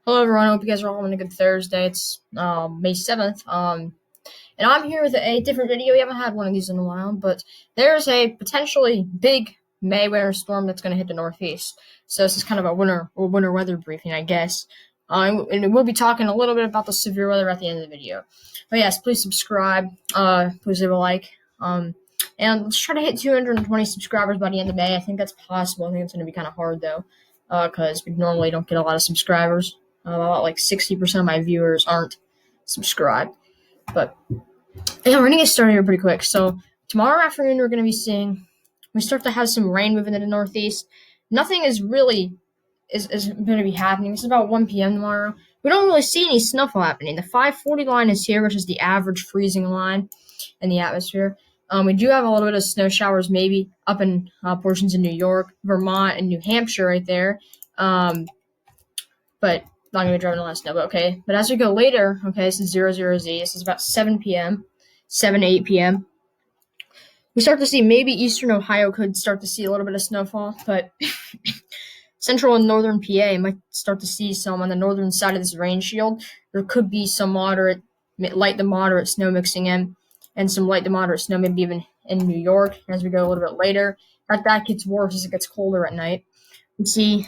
Hello everyone, I hope you guys are all having a good Thursday. It's May 7th. And I'm here with a different video. We haven't had one of these in a while, but there's a potentially big May winter storm that's gonna hit the Northeast. So this is kind of a winter weather briefing, I guess. And we'll be talking a little bit about the severe weather at the end of the video. But yes, please subscribe, please leave a like. And let's try to hit 220 subscribers by the end of May. I think that's possible. I think it's gonna be kind of hard though, because we normally don't get a lot of subscribers. About like 60% of my viewers aren't subscribed. But yeah, we're gonna get started here pretty quick. So tomorrow afternoon we're gonna be seeing we start to have some rain moving into the Northeast. Nothing is really is gonna be happening. It's about 1 p.m. tomorrow. We don't really see any snowfall happening. The 540 line is here, which is the average freezing line in the atmosphere. We do have a little bit of snow showers maybe up in portions of New York, Vermont, and New Hampshire right there. But not gonna be driving a lot of snow, but okay. But as we go later, okay, this is 00Z. This is about 7 p.m., 7 to 8 p.m. We start to see maybe eastern Ohio could start to see a little bit of snowfall, but central and northern PA might start to see some on the northern side of this rain shield. There could be some light to moderate snow mixing in, and some light to moderate snow maybe even in New York as we go a little bit later. That gets worse as it gets colder at night. We see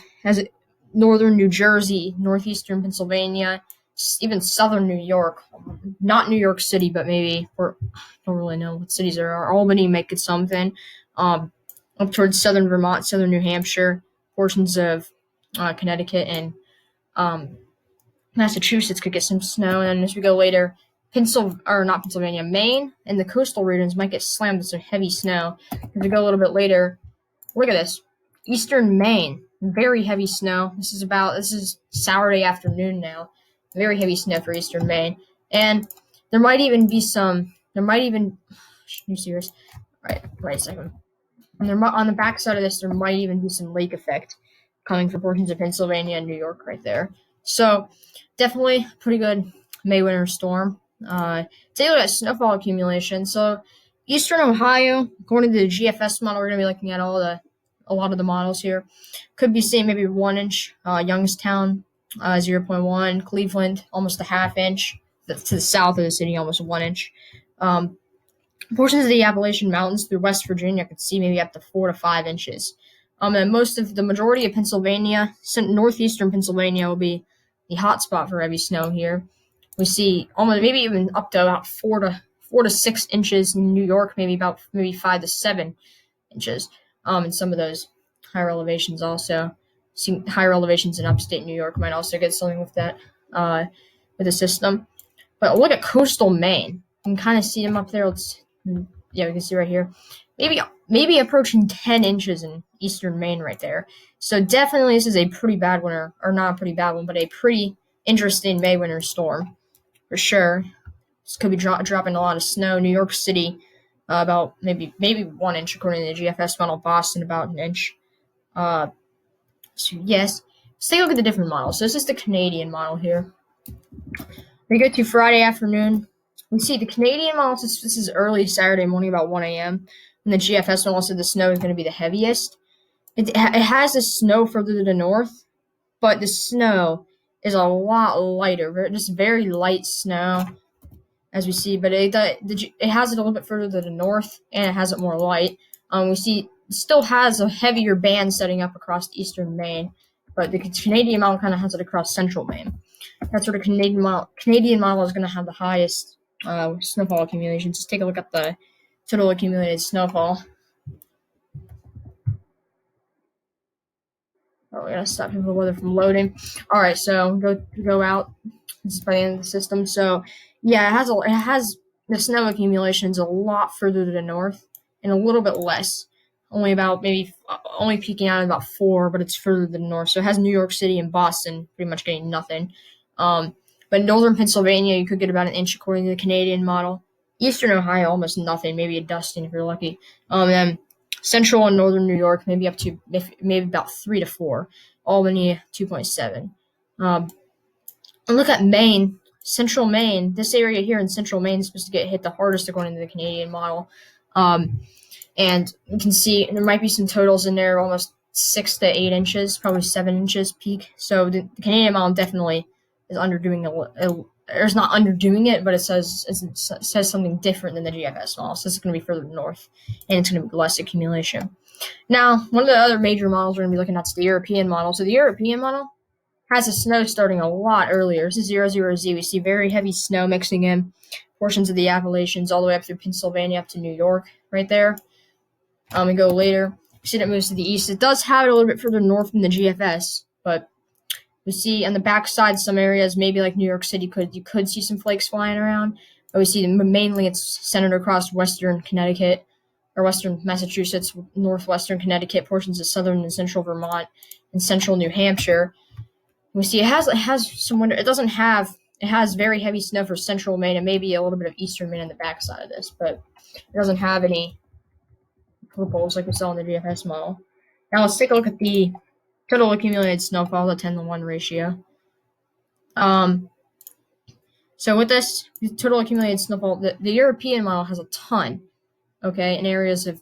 northern New Jersey, northeastern Pennsylvania, even southern New York. Not New York City, but maybe I don't really know what cities there are. Albany might get something. Up towards southern Vermont, southern New Hampshire, portions of Connecticut and Massachusetts could get some snow. And then as we go later, Maine and the coastal regions might get slammed with some heavy snow. As we go a little bit later, look at this. Eastern Maine, very heavy snow. This is Saturday afternoon now. Very heavy snow for eastern Maine. And there might even be you serious? Right a second. And on the back side of this, there might even be some lake effect coming from portions of Pennsylvania and New York right there. So definitely pretty good May winter storm. Take a look at snowfall accumulation. So eastern Ohio, according to the GFS model, we're going to be looking at a lot of the models here. Could be seeing maybe 1 inch. Youngstown, 0.1. Cleveland, almost a half inch. To the south of the city, almost 1 inch. Portions of the Appalachian Mountains through West Virginia could see maybe up to 4 to 5 inches. And the majority of Pennsylvania, northeastern Pennsylvania, will be the hot spot for heavy snow here. We see almost maybe even up to about 4 to 6 inches in New York, maybe 5 to 7 inches. And some of those higher elevations also. See higher elevations in upstate New York might also get something with that, with the system. But look at coastal Maine. You can kind of see them up there. We can see right here. Maybe approaching 10 inches in eastern Maine right there. So definitely this is a pretty bad winter, or not a pretty bad one, but a pretty interesting May winter storm for sure. This could be dropping a lot of snow. New York City, about maybe 1 inch according to the GFS model. Boston, about an inch. So yes, let's take a look at the different models. So this is the Canadian model here. We go to Friday afternoon. We see the Canadian model. This is early Saturday morning, about 1 a.m. And the GFS model said the snow is going to be the heaviest. It has the snow further to the north, but the snow is a lot lighter. Just very light snow, as we see. But it has it a little bit further to the north, and it has it more light. We see it still has a heavier band setting up across eastern Maine, but the Canadian model kind of has it across central Maine. That's where the Canadian model is going to have the highest snowfall accumulation. Just take a look at the total accumulated snowfall. Oh, we gotta stop the weather from loading. All right, so go out. This is by the end of the system. So yeah, it has the snow accumulations a lot further to the north and a little bit less. Only peaking out at about 4, but it's further to the north. So it has New York City and Boston pretty much getting nothing. But northern Pennsylvania, you could get about an inch according to the Canadian model. Eastern Ohio, almost nothing, maybe a dusting if you're lucky. And central and northern New York, maybe up to maybe about 3 to 4. Albany, 2.7. And look at Maine, central Maine. This area here in central Maine is supposed to get hit the hardest according to the Canadian model. And you can see there might be some totals in there, almost 6 to 8 inches, probably 7 inches peak. So the Canadian model definitely is underdoing or it's not underdoing it, but it says something different than the GFS model. So it's going to be further north, and it's going to be less accumulation. Now, one of the other major models we're going to be looking at is the European model. So the European model has the snow starting a lot earlier. This is 00Z. We see very heavy snow mixing in portions of the Appalachians all the way up through Pennsylvania up to New York right there. We go later. We see that it moves to the east. It does have it a little bit further north than the GFS, but we see on the backside some areas, maybe like New York City, you could see some flakes flying around. But we see mainly it's centered across western Connecticut or western Massachusetts, northwestern Connecticut, portions of southern and central Vermont, and central New Hampshire. We see it has some winter. It has very heavy snow for central Maine and maybe a little bit of eastern Maine on the backside of this, but it doesn't have any purples like we saw in the GFS model. Now let's take a look at the total accumulated snowfall, the 10-to-1 ratio. So with this total accumulated snowfall, the European model has a ton, okay, in areas of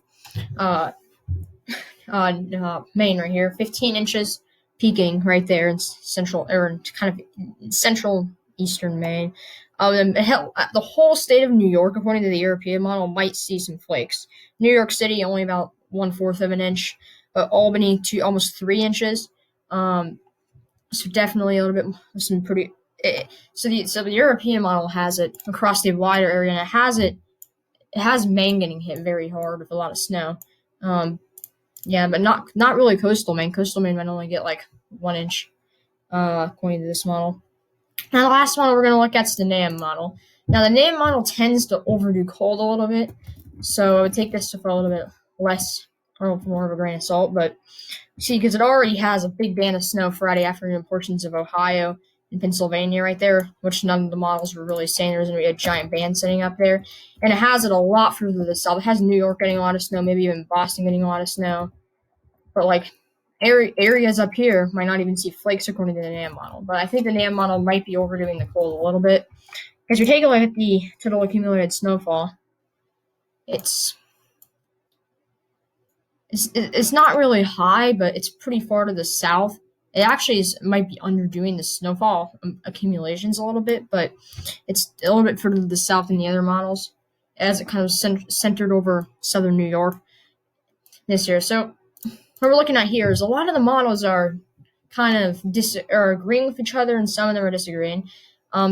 Maine right here, 15 inches peaking right there in central or kind of central eastern Maine. The whole state of New York, according to the European model, might see some flakes. New York City only about 1/4 of an inch, but Albany to almost 3 inches. So definitely a little bit some pretty. So the European model has it across the wider area, and it has Maine getting hit very hard with a lot of snow. Yeah, but not really coastal Maine. Coastal Maine might only get like 1 inch, according to this model. Now the last model we're going to look at is the NAMM model. Now the NAMM model tends to overdo cold a little bit, so I would take this for a little bit less, or more of a grain of salt. But see, because it already has a big band of snow Friday afternoon in portions of Ohio and Pennsylvania right there, which none of the models were really saying there was going to be a giant band sitting up there. And it has it a lot further to the south. It has New York getting a lot of snow, maybe even Boston getting a lot of snow. But like areas up here might not even see flakes according to the NAMM model. But I think the NAMM model might be overdoing the cold a little bit. As we take a look at the total accumulated snowfall, it's not really high, but it's pretty far to the south. It actually might be underdoing the snowfall accumulations a little bit, but it's a little bit further to the south than the other models, as it kind of centered over southern New York this year. So what we're looking at here is a lot of the models are kind of agreeing with each other, and some of them are disagreeing.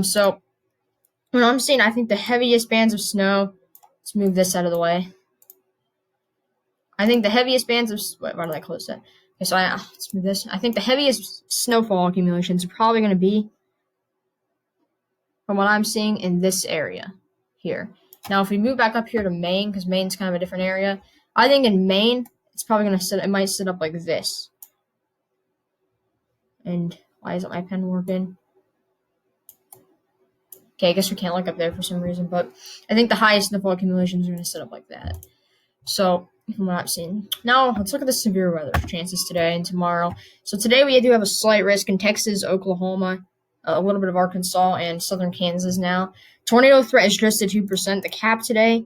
So what I'm seeing, I think the heaviest bands of snow. Let's move this out of the way. I think the heaviest bands of why did I close that? Okay, so let's move this. I think the heaviest snowfall accumulations are probably going to be, from what I'm seeing, in this area here. Now, if we move back up here to Maine, because Maine's kind of a different area, I think in Maine it's probably going to it might sit up like this. And why isn't my pen working? Okay, I guess we can't look up there for some reason, but I think the highest snowfall accumulations are going to sit up like that. So, from what I've seen. Now, let's look at the severe weather chances today and tomorrow. So today we do have a slight risk in Texas, Oklahoma, a little bit of Arkansas, and southern Kansas now. Tornado threat is just at 2%. The cap today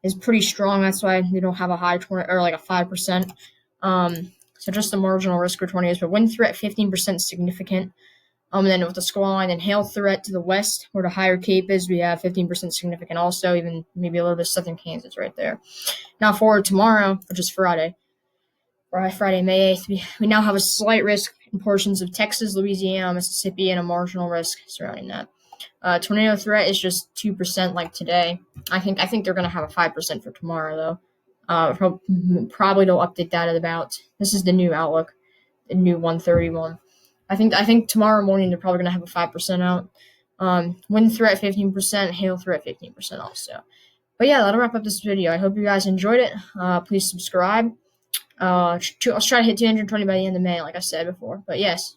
is pretty strong. That's why we don't have a high or like a 5%. So just a marginal risk for tornadoes. But wind threat 15% significant. And then with the squall and hail threat to the west, where the higher cape is, we have 15% significant also, even maybe a little bit of southern Kansas right there. Now for tomorrow, which is Friday, May 8th, we now have a slight risk in portions of Texas, Louisiana, Mississippi, and a marginal risk surrounding that. Tornado threat is just 2% like today. I think they're going to have a 5% for tomorrow, though. Probably they'll update that at about, this is the new outlook, the new 131. I think tomorrow morning they're probably going to have a 5% out. Wind threat 15%, hail threat 15% also. But yeah, that'll wrap up this video. I hope you guys enjoyed it. Please subscribe. I'll try to hit 220 by the end of May, like I said before. But yes.